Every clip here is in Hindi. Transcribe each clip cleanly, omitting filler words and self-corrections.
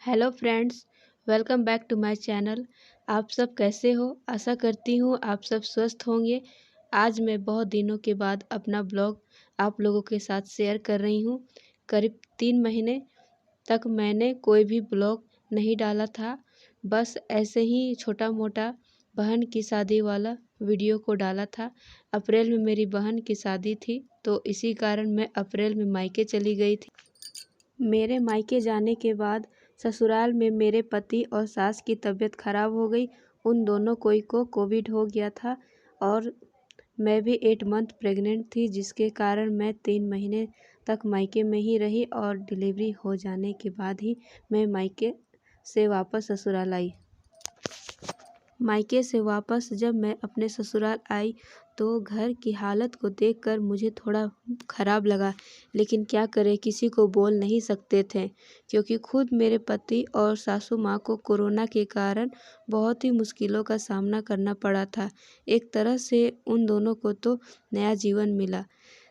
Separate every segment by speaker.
Speaker 1: Hello friends, welcome back to my channel. आप सब कैसे हो? आशा करती हूँ आप सब स्वस्थ होंगे। आज मैं बहुत दिनों के बाद अपना ब्लॉग आप लोगों के साथ शेयर कर रही हूँ। करीब 3 महीने तक मैंने कोई भी ब्लॉग नहीं डाला था। बस ऐसे ही छोटा मोटा बहन की शादी वाला वीडियो को डाला था। अप्रैल में मेरी बहन की शादी थी, तो इसी कारण मैं अप्रैल में मायके चली गई थी। मेरे मायके जाने के बाद ससुराल में मेरे पति और सास की तबीयत खराब हो गई। उन दोनों को कोविड हो गया था और मैं भी 8 मंथ प्रेग्नेंट थी, जिसके कारण मैं 3 महीने तक मायके में ही रही और डिलीवरी हो जाने के बाद ही मैं मायके से वापस ससुराल आई। मायके से वापस जब मैं अपने ससुराल आई तो घर की हालत को देखकर मुझे थोड़ा ख़राब लगा, लेकिन क्या करें, किसी को बोल नहीं सकते थे क्योंकि खुद मेरे पति और सासू माँ को कोरोना के कारण बहुत ही मुश्किलों का सामना करना पड़ा था। एक तरह से उन दोनों को तो नया जीवन मिला।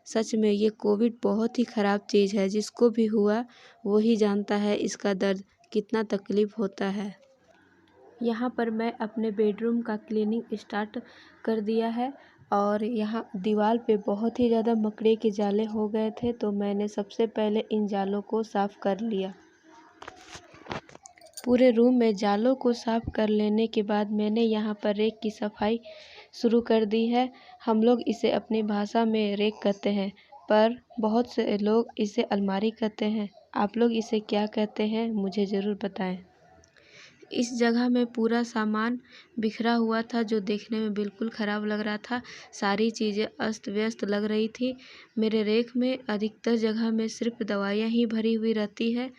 Speaker 1: सच में ये कोविड बहुत ही ख़राब चीज़ है, जिसको भी हुआ वो ही जानता है इसका दर्द, कितना तकलीफ़ होता है। यहाँ पर मैं अपने बेडरूम का क्लीनिंग स्टार्ट कर दिया है और यहाँ दीवार पे बहुत ही ज़्यादा मकड़ी के जाले हो गए थे, तो मैंने सबसे पहले इन जालों को साफ़ कर लिया। पूरे रूम में जालों को साफ़ कर लेने के बाद मैंने यहाँ पर रेक की सफाई शुरू कर दी है। हम लोग इसे अपनी भाषा में रेक कहते हैं, पर बहुत से लोग इसे अलमारी कहते हैं। आप लोग इसे क्या कहते हैं मुझे ज़रूर बताएं। इस जगह में पूरा सामान बिखरा हुआ था, जो देखने में बिल्कुल ख़राब लग रहा था। सारी चीज़ें अस्त व्यस्त लग रही थी। मेरे रैक में अधिकतर जगह में सिर्फ दवाइयाँ ही भरी हुई रहती है।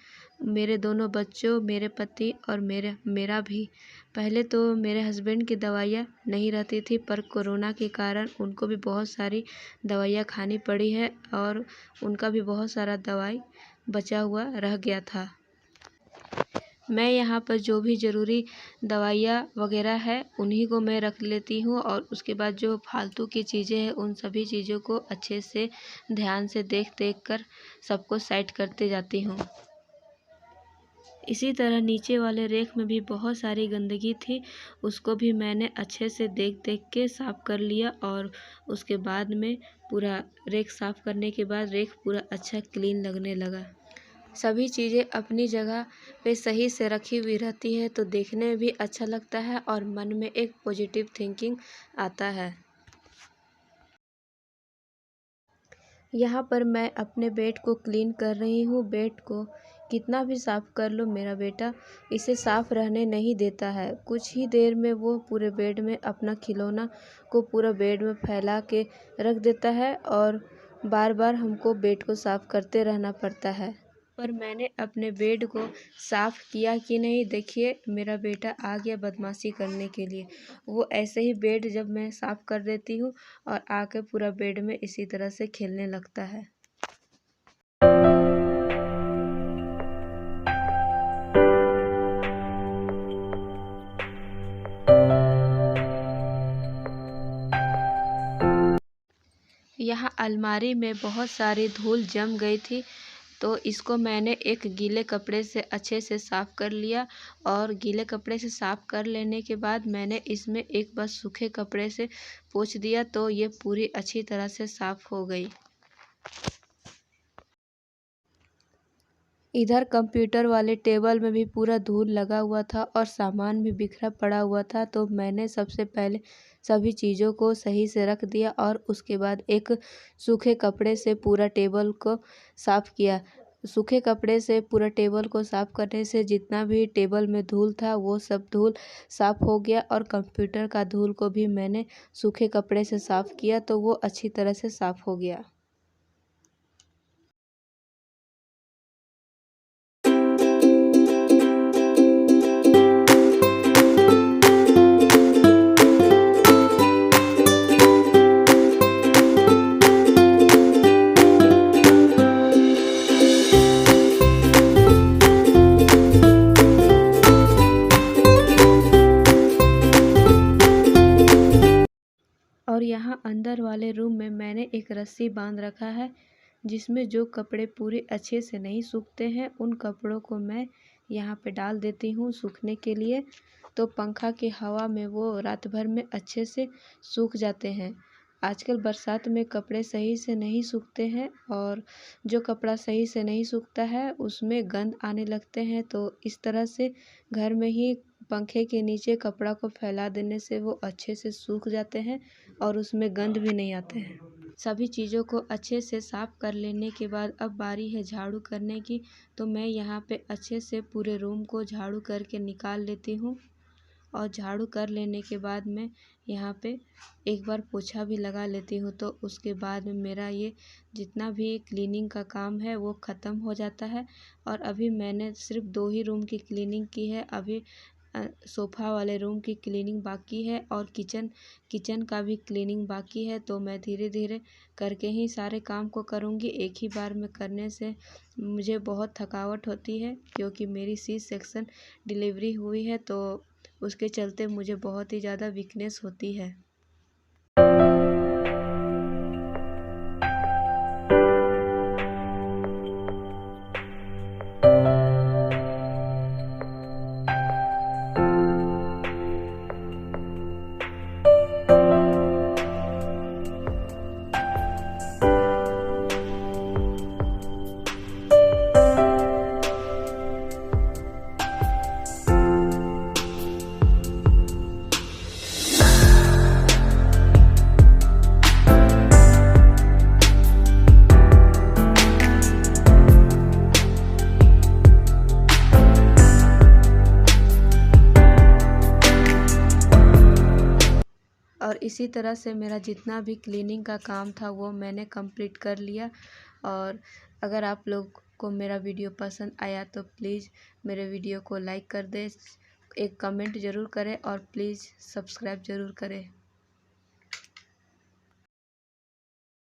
Speaker 1: मेरे दोनों बच्चों, मेरे पति और मेरा भी। पहले तो मेरे हस्बैंड की दवाइयाँ नहीं रहती थी, पर कोरोना के कारण उनको भी बहुत सारी दवाइयाँ खानी पड़ी है और उनका भी बहुत सारा दवाई बचा हुआ रह गया था। मैं यहाँ पर जो भी ज़रूरी दवाइयाँ वगैरह है उन्हीं को मैं रख लेती हूँ और उसके बाद जो फालतू की चीज़ें हैं उन सभी चीज़ों को अच्छे से ध्यान से देख कर सबको साइड करते जाती हूँ। इसी तरह नीचे वाले रेक में भी बहुत सारी गंदगी थी, उसको भी मैंने अच्छे से देख के साफ़ कर लिया और उसके बाद में पूरा रेक साफ़ करने के बाद रेक पूरा अच्छा क्लीन लगने लगा। सभी चीज़ें अपनी जगह पे सही से रखी हुई रहती है तो देखने में भी अच्छा लगता है और मन में एक पॉजिटिव थिंकिंग आता है। यहाँ पर मैं अपने बेड को क्लीन कर रही हूँ। बेड को कितना भी साफ़ कर लो, मेरा बेटा इसे साफ़ रहने नहीं देता है। कुछ ही देर में वो पूरे बेड में अपना खिलौना को पूरा बेड में फैला के रख देता है और बार बार हमको बेड को साफ़ करते रहना पड़ता है। पर मैंने अपने बेड को साफ़ किया कि नहीं, देखिए मेरा बेटा आ गया बदमाशी करने के लिए। वो ऐसे ही बेड जब मैं साफ़ कर देती हूँ और आके पूरा बेड में इसी तरह से खेलने लगता है। यहाँ अलमारी में बहुत सारी धूल जम गई थी, तो इसको मैंने एक गीले कपड़े से अच्छे से साफ़ कर लिया और गीले कपड़े से साफ़ कर लेने के बाद मैंने इसमें एक बार सूखे कपड़े से पोंछ दिया, तो ये पूरी अच्छी तरह से साफ़ हो गई। इधर कंप्यूटर वाले टेबल में भी पूरा धूल लगा हुआ था और सामान भी बिखरा पड़ा हुआ था, तो मैंने सबसे पहले सभी चीज़ों को सही से रख दिया और उसके बाद एक सूखे कपड़े से पूरा टेबल को साफ़ किया। सूखे कपड़े से पूरा टेबल को साफ़ करने से जितना भी टेबल में धूल था वो सब धूल साफ़ हो गया और कंप्यूटर का धूल को भी मैंने सूखे कपड़े से साफ़ किया, तो वो अच्छी तरह से साफ़ हो गया। और यहाँ अंदर वाले रूम में मैंने एक रस्सी बांध रखा है, जिसमें जो कपड़े पूरे अच्छे से नहीं सूखते हैं उन कपड़ों को मैं यहाँ पे डाल देती हूँ सूखने के लिए, तो पंखा की हवा में वो रात भर में अच्छे से सूख जाते हैं। आजकल बरसात में कपड़े सही से नहीं सूखते हैं, और जो कपड़ा सही से नहीं सूखता है उसमें गंध आने लगते हैं। तो इस तरह से घर में ही पंखे के नीचे कपड़ा को फैला देने से वो अच्छे से सूख जाते हैं और उसमें गंध भी नहीं आते हैं। सभी चीज़ों को अच्छे से साफ़ कर लेने के बाद अब बारी है झाड़ू करने की। तो मैं यहाँ पे अच्छे से पूरे रूम को झाड़ू करके निकाल लेती हूँ, और झाड़ू कर लेने के बाद मैं यहाँ पे एक बार पोछा भी लगा लेती हूँ। तो उसके बाद में मेरा ये जितना भी क्लीनिंग का काम है वो ख़त्म हो जाता है। और अभी मैंने सिर्फ 2 ही रूम की क्लीनिंग की है। अभी सोफ़ा वाले रूम की क्लीनिंग बाकी है, और किचन का भी क्लीनिंग बाकी है। तो मैं धीरे धीरे करके ही सारे काम को करूँगी। एक ही बार में करने से मुझे बहुत थकावट होती है, क्योंकि मेरी सी सेक्शन डिलीवरी हुई है, तो उसके चलते मुझे बहुत ही ज़्यादा वीकनेस होती है। और इसी तरह से मेरा जितना भी क्लीनिंग का काम था वो मैंने कंप्लीट कर लिया। और अगर आप लोग को मेरा वीडियो पसंद आया तो प्लीज़ मेरे वीडियो को लाइक कर दें, एक कमेंट ज़रूर करें, और प्लीज़ सब्सक्राइब ज़रूर करें।